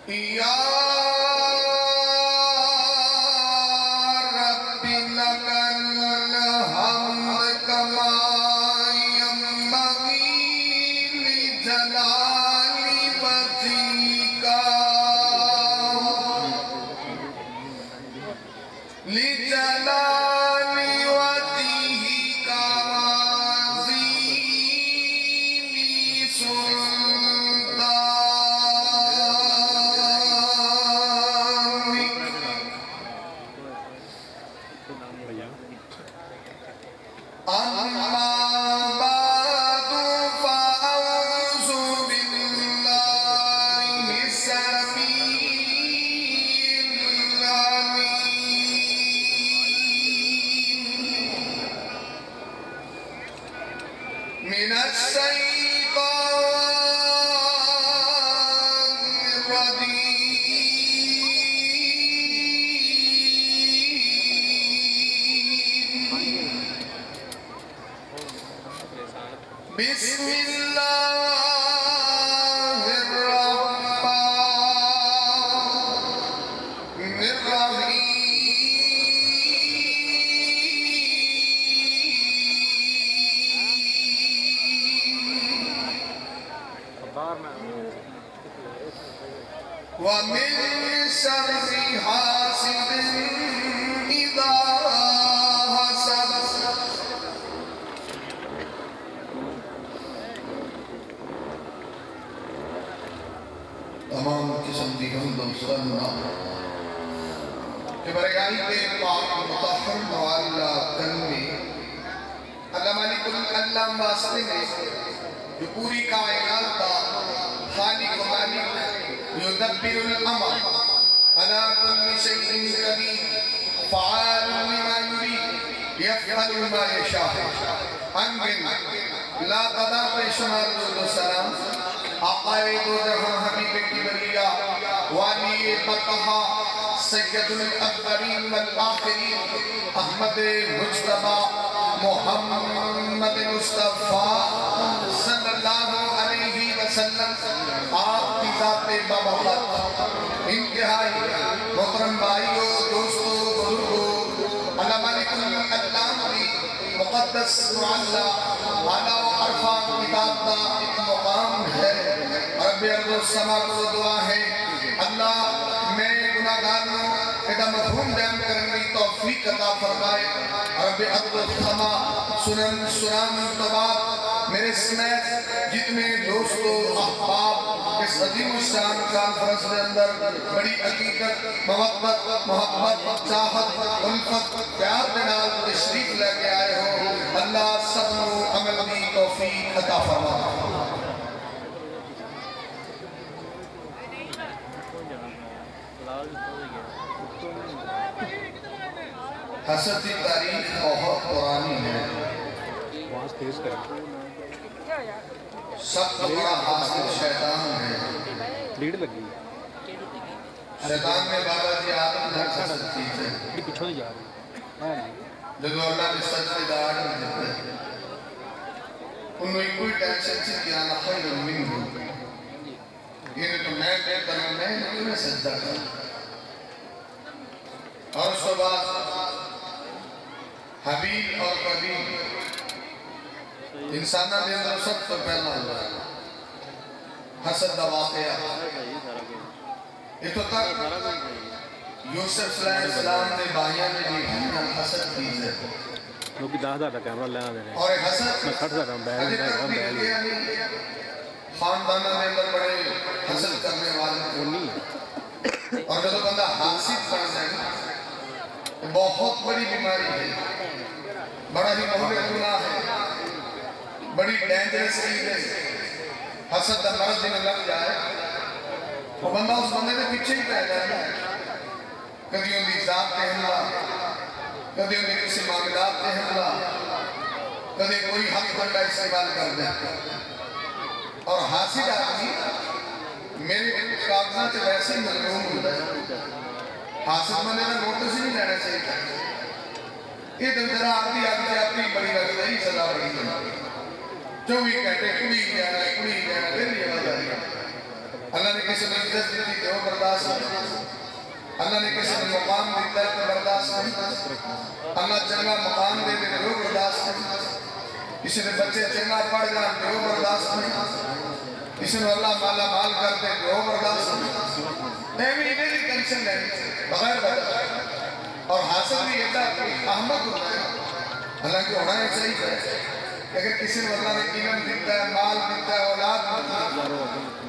یا رب لک الحمد کما ینبغی لجلال وجہک لجلال وجہک وعظیم سلطانک اما بعد فاعوذ باللہ السمیع العلیم من الشیطان الرجیم بسم اللہ الرحمن الرحیم ومن شر حاسد اذا حسد تمام قسم دی حمد و ثنا کہ برگائی کے پاک مطہر معالیٰ کرنے اللہ مالک اللہ واسطے نے جو پوری کائنات کا خالق و مالک یدبر الامر علی کل شیء قدیر فعال لما یرید یفعل ما یشاء انگن لا قدر بے شمار درود و سلام آقائے دو جہاں حبیب کبریہ والی بقہا سید الاکبرین والآخرین احمد مجتبی محمد مصطفیٰ صلی اللہ علیہ وسلم آپ کی ذات بابت انتہائی محترم بھائیوں دوستوں بزرگوں اللہ مالک اللہ کی مقدس معلّہ اعلیٰ و عرفان کتاب کا ایک مقام ہے رب ارض و سما کو دعا ہے اللہ میں گناہگاروں ایدہ مفہوم بیان کرنے توفیق عطا فرمائے رب ارض و سما سنن سنان طباب میرے سمیت جتنے دوستو احباب اس عظیم الشان کانفرنس کے اندر بڑی عقیدت محبت چاہت الفت پیار دنال تشریف لے کے آئے ہو اللہ سب نو عمل دی توفیق عطا فرمائے حسد کی تاریخ بہت پرانی ہے سب تو بڑا حاصل شیطان ہے شیطان میں بابا جی آدم دھر حسد چیز ہے جب اللہ نے سچ کے دار میں دیتے ہیں انہوں نے کوئی ٹینشن سے کیا نہ خیر من ہو یہ تو میں کروں میں کیوں میں سجدہ کروں اور اس کے بعد حبیب اور قبیل انسانہ دے اندر سب تو پہلا ہوا ہے حسد دا واقعہ یہ تو تک یوسف صلی اللہ علیہ وسلم نے بھائیاں نے بھی حسد کی ہے لوگ 10,000 کیمرہ لینا دے رہے ہیں اور حسد میں 60,000 بیل خاندانہ میں اندر بڑے حسد کرنے والے وہ نہیں ہے اور جو بندہ حاسد بن جائے بہت بڑی بیماری ہے بڑا ہی مہلک گناہ ہے بڑی ڈینجرس چیز ہے حسد دا مرض دن لگ جائے وہ بندہ اس بندے نے پیچھے ہی پہ جائے کبھی ان کی ذات پہ حملہ کبھی ان کی کسی معاملات پہ حملہ کبھی کوئی حق بندہ استعمال کر دے اور حاسد آدمی میرے کاغذات ویسے ہی مظلوم ہوتا ہے حاسد بندے نے نوٹس ہی نہیں لینا چاہیے یہ تو ذرا آتی اپنی بڑی رکھتا ہی سزا بڑی کرنا 24 گھنٹے کڑی جانا پھر یہ بات آئی اللہ نے کسی نے عزت دیتی کہ وہ برداشت نہیں، اللہ نے کسی نے مقام دیتا ہے تو برداشت نہیں، اللہ چنگا مقام دے دے وہ برداشت نہیں، کسی نے بچے چنگا پڑھ جان تو وہ برداشت نہیں، کسی نے اللہ مالا مال کر دے تو وہ برداشت نہیں، میری ٹینشن نہیں بغیر برداشت اور حاصل بھی یہ تھا کہ احمد ہونا ہے، حالانکہ ہونا ہی صحیح ہے، اگر کسی نے اللہ نے علم دیتا ہے، مال دیتا ہے، اولاد دیتا ہے،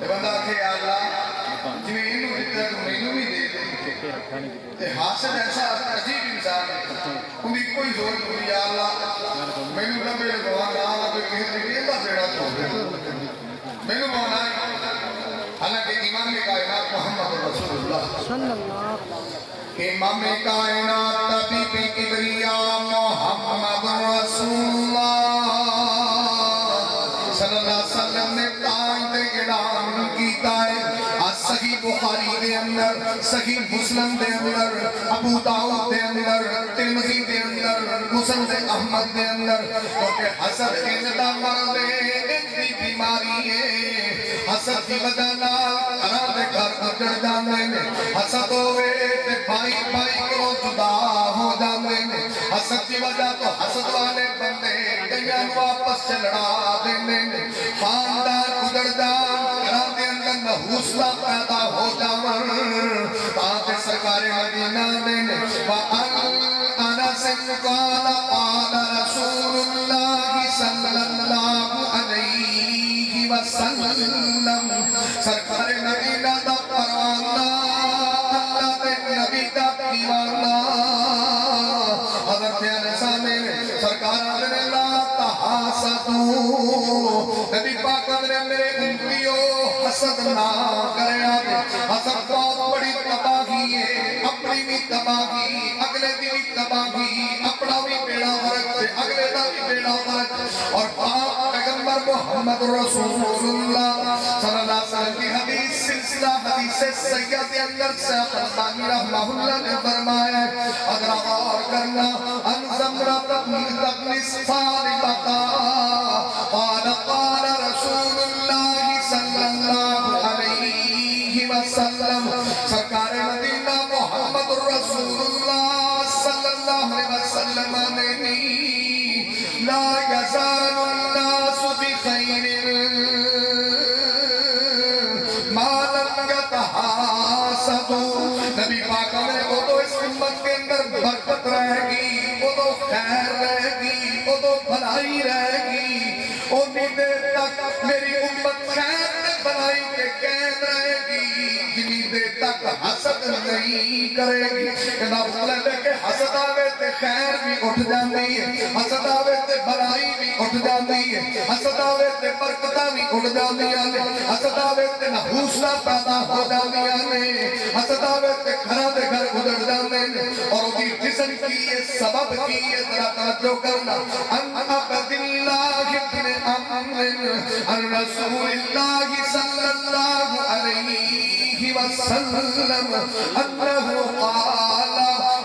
تو بندہ آکھے یا اللہ جنہیں انہوں دیتا ہے تو مینوں بھی دے دے، حاصل ایسا عجیب انسان ہے، ان کی کوئی زور نہیں، یا اللہ مینوں نہ میرے بہان نہ کوئی کہیں دیکھیں اللہ بیڑا تو مینوں بہانا ہے، حالانکہ امام کائنات محمد رسول اللہ امام کائنات طبیب کبریا محمد رسول اللہ صلی اللہ علیہ وسلم نے قائد اعلان کیتا ہے صحیح بخاری دے اندر، صحیح مسلم دے اندر، ابو داؤد دے اندر، ترمذی دے اندر، مسند احمد دے اندر، کیونکہ حسد اندا مرض ہے، اتنی بیماری ہے، حسد کی وجہ نال گھراں دے گھر اجڑ جاندے نے، حسد ہوئے تے بھائی بھائی کو جدا ہو جاندے نے، حسد کی وجہ تو حسد والے بندے کئیاں نوں آپس چ لڑا دیندے نے، خاندان اجڑ جان، گھراں دے اندر نحوستہ پیدا ہو جاون، تاکہ سرکار مدینہ نے وَأَنْ أَنَسٍ قَالَ قَالَ رَسُولُ اللَّهِ صَلَّى اللَّهُ عَلَيْهِ وَسَلَّمَ سرکار مدینہ دا پروانہ اللہ دے نبی دا دیوانہ حضرت انس نے سرکار نے لا تحاسدوا نبی پاک نے میرے امتیوں حسد نہ کرے آگے، حسد بہت بڑی تباہی ہے، اپنی بھی تباہی، اگلے دی بھی تباہی، اپنا بھی بیڑا غرق ہے، اگلے دا بھی بیڑا غرق ہے، اور پاک پیغمبر محمد رسول اللہ صلی اللہ علیہ وسلم کی حدیث سلسلہ حدیث سید اندر سے خلطانی رحمہ اللہ نے فرمایا ہے، اگر غور کرنا ان زمرت ابن صالبتا قال قال رسول اللہ صلی اللہ علیہ وسلم سرکار مدینہ محمد رسول اللہ صلی اللہ علیہ وسلم نے لا یزال الناس بخیر ما لم یتحاسدوا نبی پاک نے وہ تو اس امت کے اندر برکت رہے گی، وہ تو خیر رہے گی، وہ تو بھلائی رہے گی، اتنی دیر تک میری امت خیر بھلائی کے قید رہے گی جنی دیر تک حسد نہیں کرے گی، کہ مطلب ہے کہ حسد آوے تے خیر بھی اٹھ جاندی ہے، حسد آوے تے بھلائی بھی اٹھ جاندی ہے، حسد آوے تے برکتہ بھی اٹھ جاندی ہے، حسد آوے تے نحوستہ پیدا ہو جاندی ہے، حسد آوے تے گھرہ دے گھر گزر جاندے ہیں، اور اُسی جسم کی یہ سبب کی یہ ذرا توجہ کرنا ان عبد اللہ ابن عمر ان رسول اللہ صلی اللہ علیہ وسلم انہو قال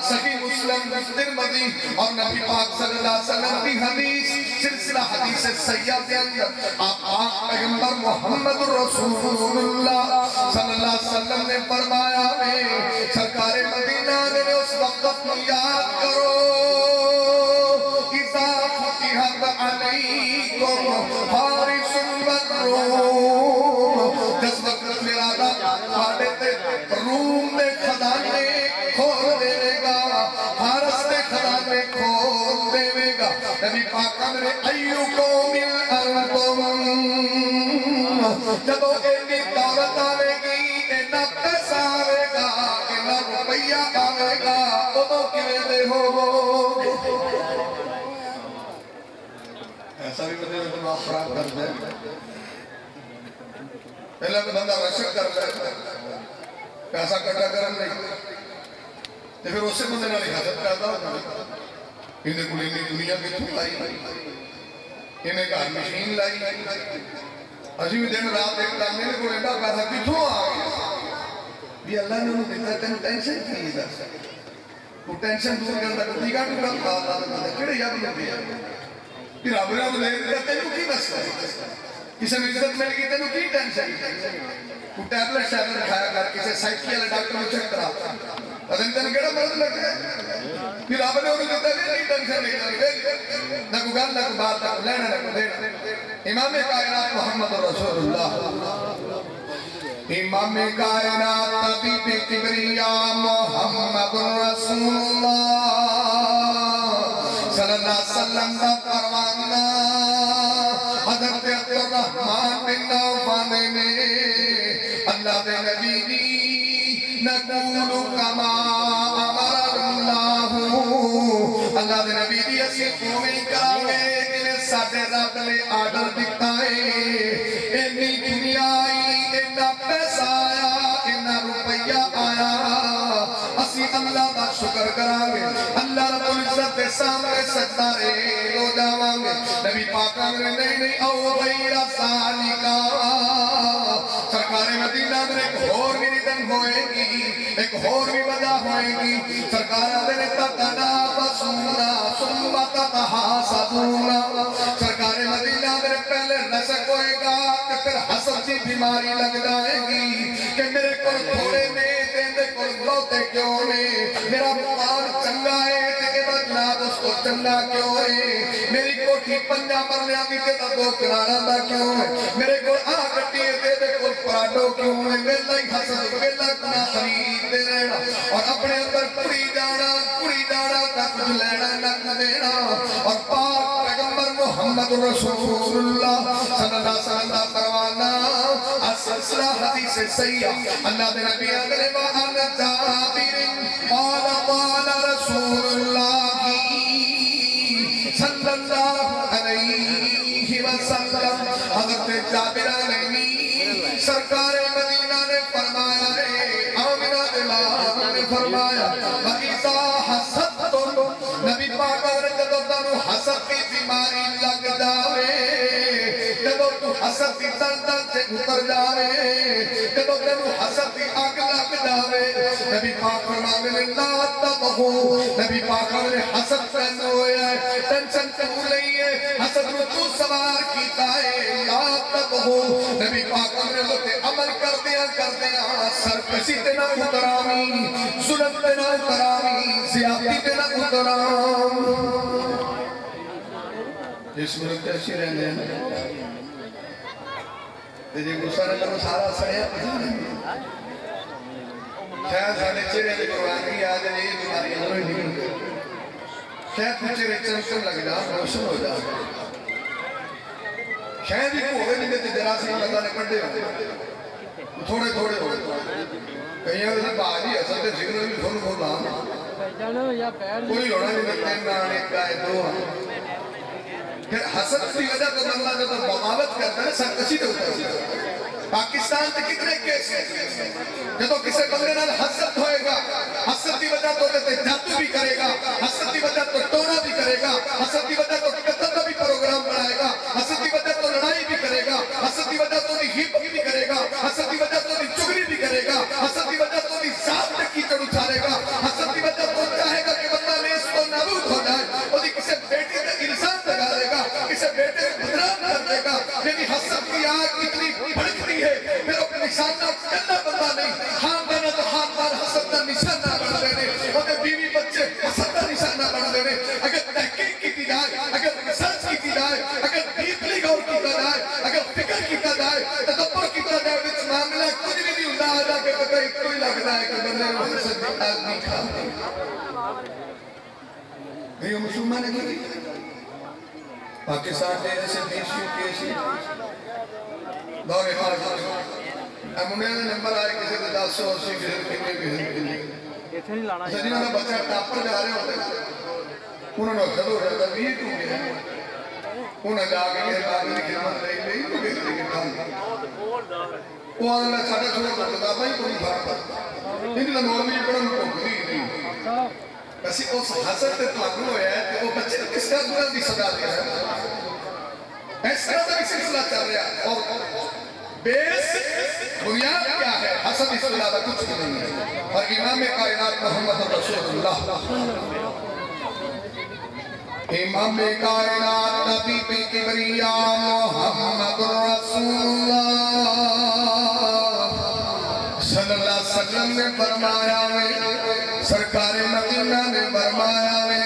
صحیح مسلم ترمذی اور نبی پاک صلی اللہ علیہ وسلم کی حدیث سلسلہ حدیث سیاد اندر آپ پیغمبر محمد رسول اللہ صلی اللہ علیہ وسلم نے فرمایا ہے سرکار مدینہ نے اس وقت کو یاد کرو اذا فتحت علیکم فارس والروم جس وقت میرا رب روم میں خزانے کھول دے گا، فارس میں خزانے کھول دے گا، نبی پاک نے ایوکم الارض جدو ایڈی دولت آئے گی، اینا پیسہ آئے گا، اینا روپیہ آئے گا، تو کیویں دے ہو ایسا بھی بندے میں دماغ خراب کر دے پہلے تو بندہ رشک کر لے پیسہ کٹا کرن نہیں تو پھر اس سے بندے نہ حسد پیدا ہوتا انہیں کلی نے دنیا کے تھو لائی انہیں گھر مشین لائی اسی بھی دن رات ایک کرنے نے کوئی انڈا پیسہ کتھوں آ گیا بھی اللہ نے انہوں دیتا تین ٹینشن کی دس وہ ٹینشن دور کرتا دیگا ٹوکا کھا اللہ کڑے یاد لگے پھر رب رب لے گا تینوں کی بس ہے کسی نے عزت مل گئی تینوں کی ٹینشن تو ٹیبلٹ کھایا کر کسی سائیکی والے ڈاکٹر کو چیک کرا ادن تین کیڑا مرض لگ گیا پھر رب نے انہوں دیتا نہیں ٹینشن نہیں نہ کو گل نہ کو بات نہ کو لینا نہ کو دینا امام کائنات محمد رسول اللہ امام کائنات طبیب کبریا محمد رسول اللہ صلی اللہ علیہ وسلم کا پروانہ حضرت عبدالرحمن بن عوف نے اللہ دے نبی دی نقول کما امر اللہ اللہ دے نبی دی اسی قومی کراوے جنہیں ساڑھے رب نے آڈر دیتا ہے اینی دنیا آئی اینا پیسہ آیا اینا روپیہ آیا اسی اللہ دا شکر کرانگے اللہ رب العزت دے سامنے ستارے لو جاوانگے نبی پاکاں نے نہیں او غیر سالکا سرکار مدینہ میں ایک اور بھی ردن ہوئے گی ایک اور بھی وجہ ہوئے گی سرکار دے تتنافسونا ثم تتحاسدونا سرکار مدینہ میں پہلے نسک ہوئے گا کہ پھر حسد کی بیماری لگ جائے گی کہ میرے کو تھوڑے میں دیندے کو بہتے کیوں نے میرا مقام چنگا ہے تیرا جناب اس کو چنگا کیوں ہے میری کوٹھی پنجا مرنے آگی تیرا دو کنارہ دا کیوں ہے میرے کو آگٹی ہے تیرے کو پراٹو کیوں ہے میرا ہی حسد میرا گناہ خرید دے رہنا اور اپنے اندر کڑی جانا تا کچھ لینا نہ دینا اور پاک پیغمبر محمد رسول اللہ صلی اللہ علیہ وسلم دا پروانہ السلسلہ حدیث سیئہ اللہ دے نبی اگلے وآن جابر قال رسول اللہ صلی اللہ علیہ وسلم حضرت جابر علیہ سرکار مدینہ نے فرمایا ہے آمینہ دلال نے فرمایا وَإِذَا حَسَدْتُمْ نبی پاک اگر جدو تنو حسد کی بیماری لگ جاوے جدو تو حسد کی دردر سے اتر جاوے جدو تنو حسد کی آگ لگ جاوے نبی پاک فرمانے لا تبہو نبی پاک نے حسد پہنے ہوئے ہیں ٹینشن کیوں نہیں ہے حسد رو تو سوار کیتا ہے لا تبہو نبی پاک نے لوتے عمل کر دیا سرکشی تینا اترامی ظلم تینا اترامی زیادتی تینا اترامی جس ملک تیسی رہنے ہیں تیجے گسارے لگو سارا سڑے شاید ساڑھے چرے لے قرآنی آج یہ بیماری انہوں نے نکل گئے شاید کچھ چرے چمکن لگ جا روشن ہو جا شاید ہی کو ہوئے نہیں تے جراثیم اللہ نے پڑھے ہوئے تھوڑے ہو کہیں اگر باہری اصل تے ذکر بھی کھول کھولا کوئی ہونا نہیں لگتے نانے کائے دو پھر حسد کی وجہ تو بندہ جو تو بغاوت کرتا ہے سرکشی تو ہوتا ہے پاکستان تے کتنے کیس ہیں جب تو کسے بندے نال حسد ہوئے گا حسد کی وجہ تو تے جادو بھی کرے گا حسد کی وجہ تو ٹونا بھی کرے گا حسد کی وجہ تو قتل کا بھی پروگرام بنائے گا حسد کی وجہ تو لڑائی بھی کرے گا حسد کی وجہ تو ہیپ بھی کرے گا حسد کی وجہ تو چگلی بھی کرے گا حسد کی وجہ تو ذات تک کی چڑھ اچھالے گا حسد کی وجہ تو چاہے گا کہ بندہ میں اس کو نابود ہو جائے اور کسی بیٹے کا الزام لگا دے گا کسی بیٹے کو بدنام کر دے گا یعنی حسد کی آگ اتنی بھڑکتی ہے پھر اپنے نشانہ کرنا بندہ نہیں خاندان تو خاندان حسد کا نشانہ بنا دینے اور بیوی بچے حسد کا نشانہ بنا دینے اگر تحقیق کی جائے اگر ریسرچ کی جائے اگر ڈیپلی غور کیتا جائے اگر فکر کیتا جائے تدبر کیتا جائے وچ معاملہ کچھ بھی نہیں ہوندا آ کے پتہ ایک ہی لگدا ہے کہ بندے کو حسد کی آگ نہیں کھا یہ مسلمان ہے کہ پاکستان کے ایسے دیشیوں کے ایسی دورے خارج امونیہ نے نمبر آئے کسی دے 10 سو 80 کسی دے کنے سجنہ نے بچہ ٹاپر جا رہے ہوتے انہوں نے خد ہو جاتا بھی تو گیا انہوں نے جا کے یہ باقی کی خدمت نہیں تو کسی دے کنے کھائی وہ آنے لئے ساڑھے چھوڑے تو کتابہ ہی کوئی بھار پر ان لئے نورمی پڑھن کو کھلی نہیں ویسے اس حسد تے تلاقو ہویا ہے کہ وہ بچے کس کا دورہ دی صدا دیا ہے اس طرح کا سلسلہ چل رہا ہے اور بیس بنیاد کیا ہے حسد اس علاوہ کچھ بھی نہیں ہے اور امام کائنات محمد رسول اللہ امام کائنات نبی کبریا محمد رسول اللہ وسلم نے فرمایا ہے، سرکار مدینہ نے فرمایا ہے،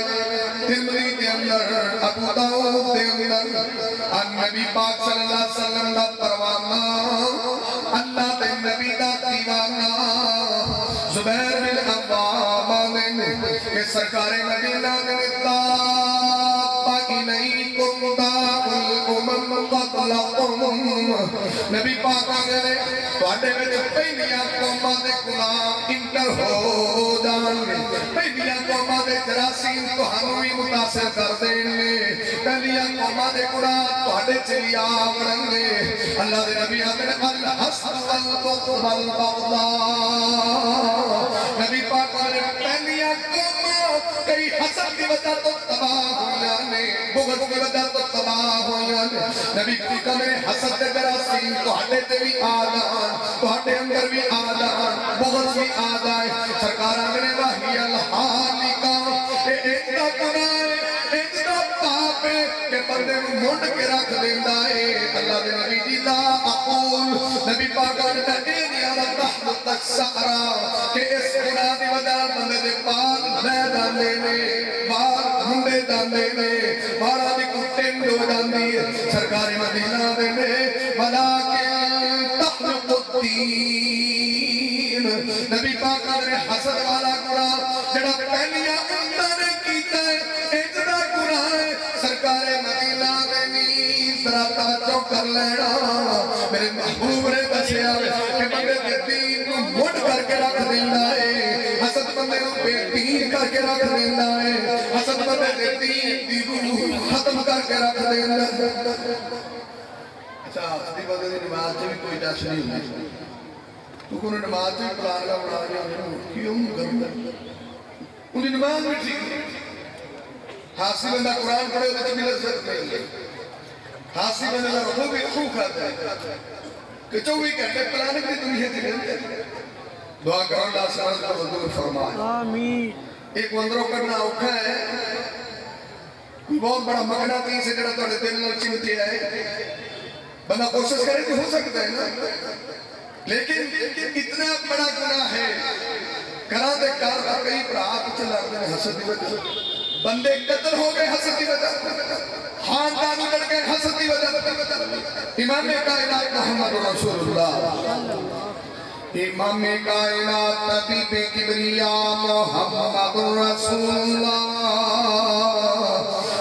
ترمذی کے اندر، ابو داؤد کے اندر، نبی پاک صلی اللہ علیہ وسلم دا پروانہ، اللہ دے نبی دا دیوانہ، زبیر بن عوام نے کہ سرکار مدینہ نے نبی پاک آگے نے توڑے میں پہلیاں قومہ دے گناہ انٹر ہو جانگے، پہلیاں قومہ دے جراثیم تو ہمیں متاثر کر دینے، پہلیاں قومہ دے گناہ توڑے چلی آورنگے، اللہ دے نبی آگے نے الحسن والبغض والبغض، نبی پاک آگے پہلیاں قومہ کئی حسد کی وجہ تو تباہ ہویانے، بغض کی وجہ تو تباہ ہویانے، نبی پاک نے حسد دے جراثیم تو ہٹے تے بھی آدھان، تو ہٹے اندر بھی آدھان، بغض بھی آدھائے، سرکار آگے وحی الحالکہ، اے اتنا گناہ ہے، اتنا پاپ ہے کہ بندے منڈ کے رکھ دیندہ ہے، اللہ دے نبی جی لا اقول، نبی پاک نے تحقیقی عمل تحت تک سعرا، کہ اس گناہ دی وجہ بندے دے بال لے داندے نے، بال ہنڈے داندے نے، بالا دی کٹن دو داندی، سرکار مدینہ دے نے، ولیکن تحلق الدین، نبی پاک نے حسد والا گناہ جڑا پہلیا اللہ نے کیتا ہے، اتنا گناہ ہے، سرکار مدینہ دے نہیں ذرا توجہ کر لینا، میرے محبوب نے دسیا کہ بندے کے دین کو مٹ کر کے رکھ دینا ہے، حسد بندے کو بے دین کر کے رکھ دینا ہے، حسد بندے کے دین دی روح ختم کر کے رکھ دینا ہے۔ اچھا حسدی بندے دی نماز سے بھی کوئی ٹچ نہیں ہوئی، تو کوئی نماز سے بھی پلان کا بنا دیا، کیوں کرتا ان کی نماز بھی ٹھیک نہیں، حاسی بندہ قرآن پڑھے تو چمی لذت نہیں ہے، حاسی بندہ رکھو بھی رکھو کھاتا ہے کہ 24 گھنٹے پلانے کی دنیا تھی گھنٹے دعا کرو اللہ سے عرض کا حضور فرمائے آمین۔ ایک وندروں کرنا اوکھا ہے، کوئی بہت بڑا مگنہ تھی سے جڑا توڑے دل نل چمتے آئے، بندہ کوشش کرے تو ہو سکتا ہے نا، لیکن اتنا بڑا گناہ ہے، کرا دے کار کا کئی پر آپ چلا دے حسد دی وجہ بندے قتل ہو گئے حسد دی وجہ، خاندان اجڑ گئے حسد دی وجہ، امام کائنات محمد رسول اللہ، امام کائنات طبیب کبریاء محمد رسول اللہ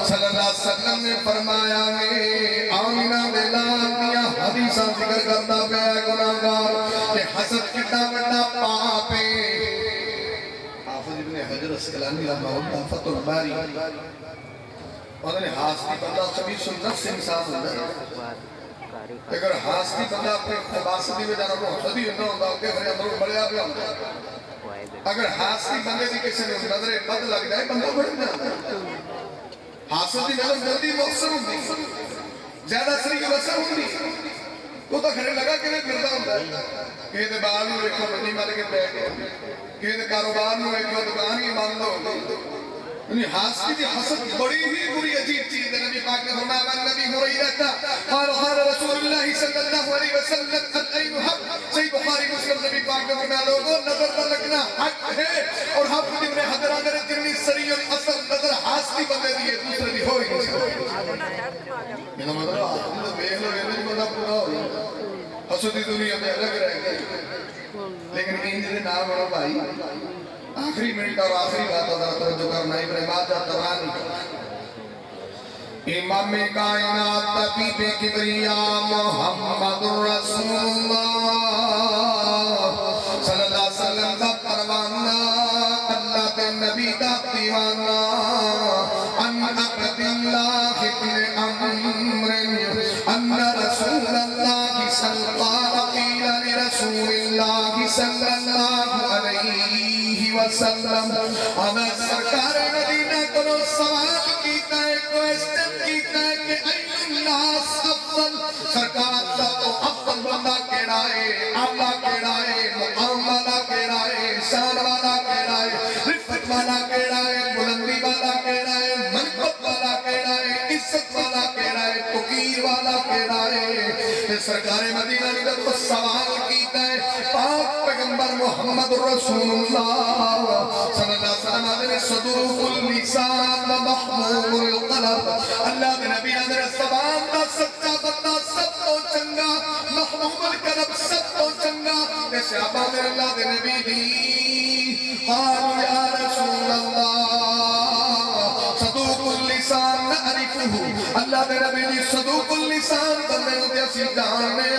صلی اللہ علیہ وسلم نے فرمایا میں آمینہ دیا حدیثہ ذکر کرتا پیا گناہگار کہ حسد کتنا بڑا پاپ ہے۔ حافظ ابن حجر اسقلانی رحمہ اللہ فتح الباری انہوں نے حاسدی بندہ سبھی سنت سے انسان ہوتا ہے، اگر حاسدی بندہ اپنے خباصدی میں جانا کو حسدی ہوتا ہوتا کہ ہمیں اندروں بڑھیا بھی ہوتا ہے، اگر حاسدی بندے دی کسی نے نظر بد لگ جائے بندہ بڑھ جاتا ہے، حاسدی نظر جلدی مؤثر ہوتی زیادہ سری کے بسر ہوتی وہ تو کھڑے لگا کہ میں پھرتا ہوتا ہے، کہیں دے بال میں ایک منی مال کے بیٹھ گئے، کہیں دے کاروبار میں ایک دکان ہی بند ہو گئی، یعنی حاسدی کی حسد بڑی ہی بری عجیب چیز ہے۔ نبی پاک نے فرمایا من نبی ہریرہ قال قال رسول اللہ صلی اللہ علیہ وسلم العین حق، صحیح بخاری مسلم، نبی پاک نے فرمایا لوگوں نظر نہ لگنا حق ہے، اور حافظ ابن حجر اندر جنی سری الاصل نظر حاسدی بندے دیئے دوسرے دی ہوئی نہیں سکتی، یہ مطلب حاسدی تو بیخ لو یہ بندہ پورا ہو جائے، حسدی دنیا میں الگ رہ گئی، لیکن انجھے نام بڑھو بھائی آخری منٹ اور آخری بات حضرت توجہ کرنا ابراہیم آجا تبرانی امام کائنات طبیب کبریاء محمد رسول اللہ صلی اللہ علیہ وسلم کا پروانہ اللہ کے نبی کا دیوانہ ان عبد اللہ ابن عمر ان رسول اللہ صلی اللہ علیہ وسلم ہمیں سرکار مدینہ کو سوال کیتا ہے کوئسٹن کیتا ہے کہ این الناس افضل، سرکار سب تو افضل بندہ کیڑا ہے، آلہ کیڑا ہے، مقام والا کیڑا ہے، شان والا کیڑا ہے، رفت والا کیڑا ہے، بلندی والا کیڑا ہے، منقب والا کیڑا ہے، عزت والا کیڑا ہے، تقیر والا کیڑا ہے، سرکار مدینہ نے تو سوال کیتا ہے، پاک پیغمبر محمد رسول اللہ صلی اللہ علیہ وسلم آدھے صدوق اللسان و محمول القلب اللہ دے نبی آدھے زبان دا سچا بندہ سب تو چنگا محمول القلب سب تو چنگا کہ صحابہ میں اللہ دے نبی دی قالوا یا رسول اللہ صدوق اللسان نعرفه اللہ دے نبی دی صدوق اللسان بندے ہوتے اسی جاننے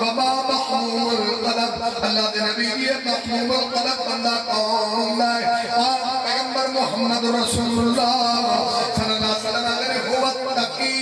وما محمول القلب اللہ دے نبی دی محمول القلب بندہ کون ہے پیغمبر محمد رسول اللہ صلی اللہ علیہ وسلم اگر ہوا تقی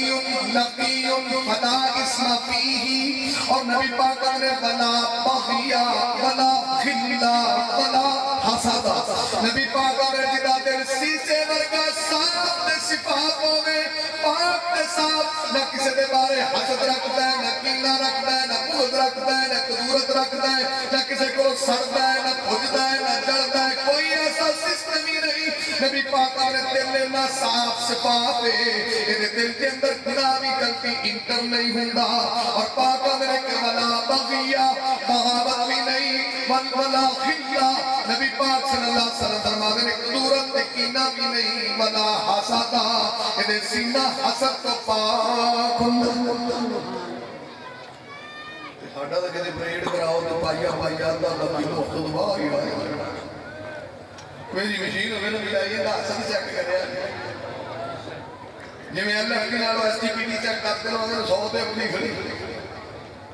لقی فلا اسم فیہی اور نبی پاک نے ولا بغیا ولا خلا ولا حسدا نبی پاک نے جدا دل سیسے ورگا صاحب نے صفات ہوئے پاک نے صاحب نہ کسی دے بارے حسد رکھتا ہے نہ کینہ رکھتا ہے نہ بغض رکھتا ہے نہ قدورت رکھتا ہے نہ کسی کو سڑتا ہے نہ بھجتا ہے نہ جڑتا ہے کوئی ایسا سسٹم ہی نہیں نبی پاک نے دل نہ صاف صفات ہے یہ دل کے اندر گناہ بھی غلطی انٹر نہیں ہوتا اور پاک نے کہ ولا بغیا بغاوت بھی نہیں ولا خلا نبی پاک صلی اللہ علیہ وسلم فرماتے ہیں قدورت کینہ بھی نہیں ولا حسدا یہ سینہ حسد تو پاک ساڈا تے کدی پریڈ کراؤ تے پائیا پائیا دا کلو خود واہ ہی واہ میری مشین ہوئے نا ملائی ہے حسد چیک کریا جی میں اللہ کی نالو S T P T check کرتے ہیں اگر 100 تے اپنی کھڑی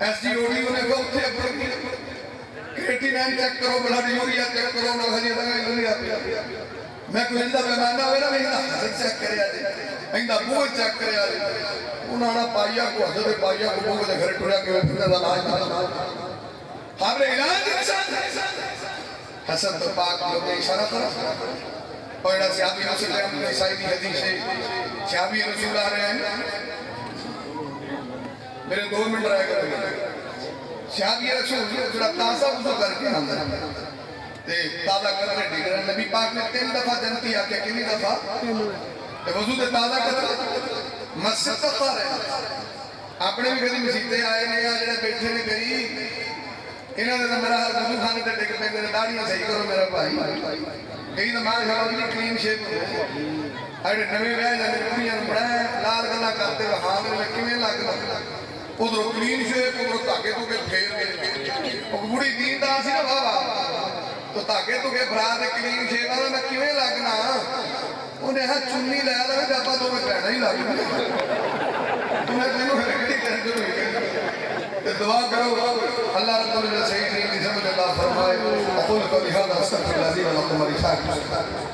ایس ٹی او ڈی انہیں کو اتھے اپنی کریٹینائن چیک کرو بلڈ یوریا چیک کرو نہ خریہ تنگا یوریا میں کوئی اندہ بیمانہ ہوئے نا میں اندہ حسد چیک کریا جی اندہ بوئے چیک کریا جی انہاں پائیا کو حضرت پائیا کو بوئے دے گھر ٹھوڑیا کہ وہ پھر علاج تھا خبر علاج انسان حسن تو پاک لوگ نے اشارہ کرا اور ایڈا صحابی رسول ہے ہم عیسائی دی حدیث ہے صحابی رسول آ رہے ہیں میرے 2 منٹ رہے گا صحابی رسول جڑا تازہ وضو کر کے ہم تازہ کر کے ڈگ رہے نبی پاک نے 3 دفعہ جنتی آ کے کنی دفعہ وضو تے تازہ کر مسجد تک آ رہے اپنے بھی کدی مسیطے آئے نے یا جڑے بیٹھے نے گئی انہوں نے میرا وضو خانے تے ڈگ پہ داڑیاں صحیح کرو میرا بھائی کئی تو مار خیال ہوئی کلین شیپ اڑے نویں ویہ جانے کڑیاں بڑھائیں لال گلا کرتے ہوئے ہاں میں کیویں لگدا ادھر کلین شیپ ادھر تاکے تو کے پھیر کے وہ بڑی دیندار سی نا بابا تو تاکے تو کے بھرا دے کلین شیپ والا میں کیویں لگنا انہیں ہاں چنی لے لے تے اپا تو میں کہنا ہی لگنا تو میں تینوں ہرکڑی کہہ دوں دعا کرو اللہ رب العالمین صحیح نہیں سمجھ عطا فرمائے اقول قولی ھذا استغفر اللہ لي ولكم ولسائر المسلمين